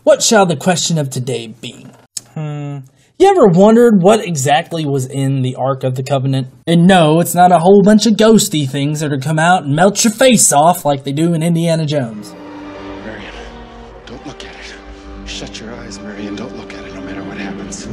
What shall the question of today be? You ever wondered what exactly was in the Ark of the Covenant? And no, it's not a whole bunch of ghosty things that are come out and melt your face off like they do in Indiana Jones. Marion, don't look at it. Shut your eyes, Marion. Don't look at it no matter what happens.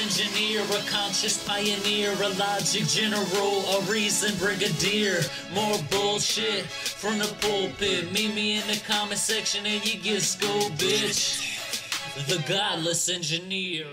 Engineer, a conscious pioneer, a logic general, a reason brigadier. More bullshit from the pulpit. Meet me in the comment section and you get schooled, bitch. The Godless Engineer.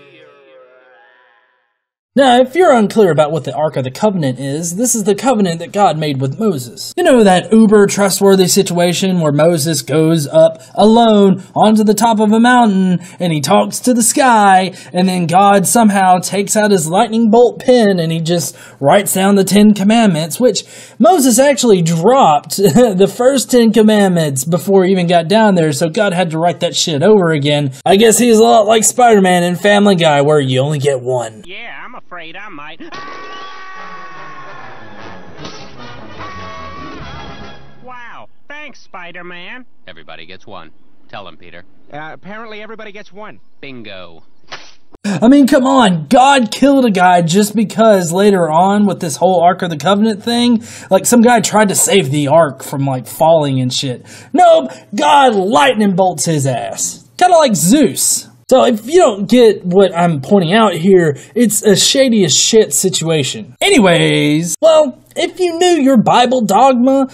Now, if you're unclear about what the Ark of the Covenant is, this is the covenant that God made with Moses. You know that uber trustworthy situation where Moses goes up alone onto the top of a mountain and he talks to the sky, and then God somehow takes out his lightning bolt pen and he just writes down the 10 Commandments, which Moses actually dropped the first 10 Commandments before he even got down there, so God had to write that shit over again. I guess he's a lot like Spider-Man in Family Guy, where you only get one. Yeah, I'm afraid I might. Wow, thanks, Spider-Man. Everybody gets one. Tell him, Peter. Apparently everybody gets one. Bingo. I mean, come on, God killed a guy just because later on with this whole Ark of the Covenant thing, like some guy tried to save the Ark from like falling and shit. Nope, God lightning bolts his ass. Kind of like Zeus. So if you don't get what I'm pointing out here, it's a shady as shit situation. Anyways, well, if you knew your Bible dogma,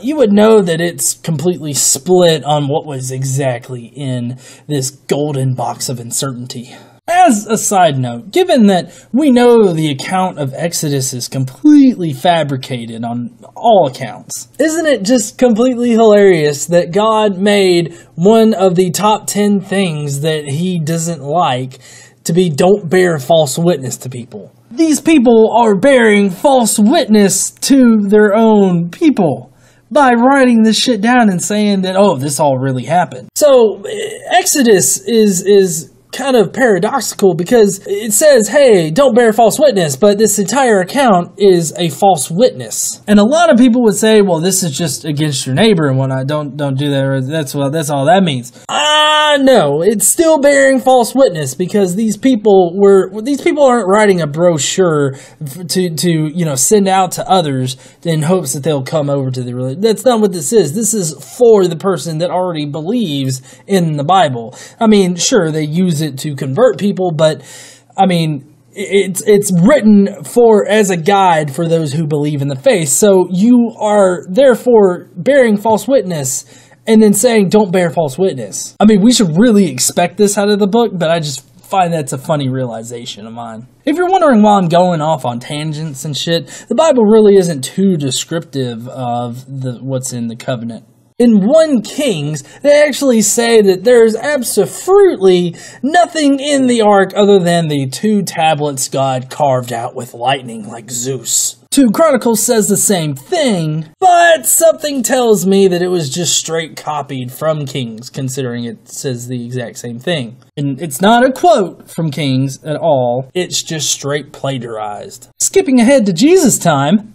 you would know that it's completely split on what was exactly in this golden box of uncertainty. As a side note, given that we know the account of Exodus is completely fabricated on all accounts, isn't it just completely hilarious that God made one of the top 10 things that he doesn't like to be don't bear false witness to people? These people are bearing false witness to their own people by writing this shit down and saying that, oh, this all really happened. So, Exodus is kind of paradoxical because it says, hey, don't bear false witness, but this entire account is a false witness. And a lot of people would say, well, this is just against your neighbor and whatnot. Don't do that. Or that's all that means. No, it's still bearing false witness because these people aren't writing a brochure to send out to others in hopes that they'll come over to the religion. That's not what this is. This is for the person that already believes in the Bible. I mean, sure, they use it to convert people, but I mean, it's written for as a guide for those who believe in the faith. So you are therefore bearing false witness and then saying don't bear false witness. I mean, we should really expect this out of the book, but I just find that's a funny realization of mine. If you're wondering why I'm going off on tangents and shit, the Bible really isn't too descriptive of what's in the covenant. In 1 Kings, they actually say that there's absolutely nothing in the ark other than the 2 tablets God carved out with lightning like Zeus. 2 Chronicles says the same thing, but something tells me that it was just straight copied from Kings, considering it says the exact same thing. And it's not a quote from Kings at all, it's just straight plagiarized. Skipping ahead to Jesus' time,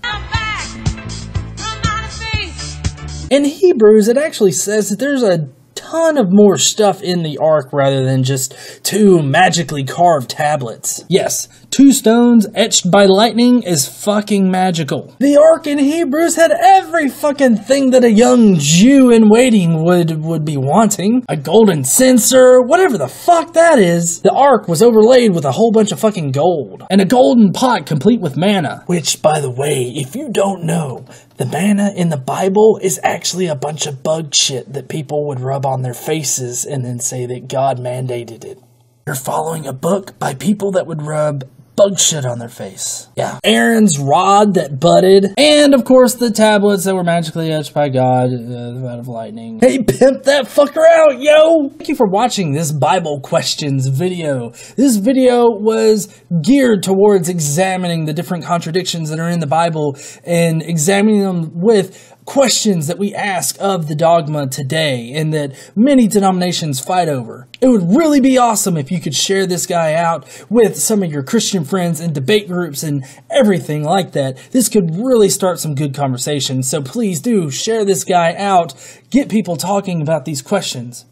in Hebrews, it actually says that there's a ton of more stuff in the ark rather than just 2 magically carved tablets. Yes, 2 stones etched by lightning is fucking magical. The ark in Hebrews had every fucking thing that a young Jew in waiting would be wanting. A golden censer, whatever the fuck that is. The ark was overlaid with a whole bunch of fucking gold. And a golden pot complete with manna. Which, by the way, if you don't know, the manna in the Bible is actually a bunch of bug shit that people would rub on their faces and then say that God mandated it. You're following a book by people that would rub bug shit on their face. Yeah. Aaron's rod that budded. And, of course, the tablets that were magically etched by God out of lightning. Hey, pimp that fucker out, yo! Thank you for watching this Bible Questions video. This video was geared towards examining the different contradictions that are in the Bible and examining them with questions that we ask of the dogma today and that many denominations fight over. It would really be awesome if you could share this guy out with some of your Christian friends and debate groups and everything like that. This could really start some good conversations, so please do share this guy out. Get people talking about these questions.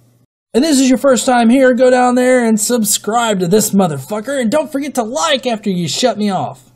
And this is your first time here, go down there and subscribe to this motherfucker, and don't forget to like after you shut me off.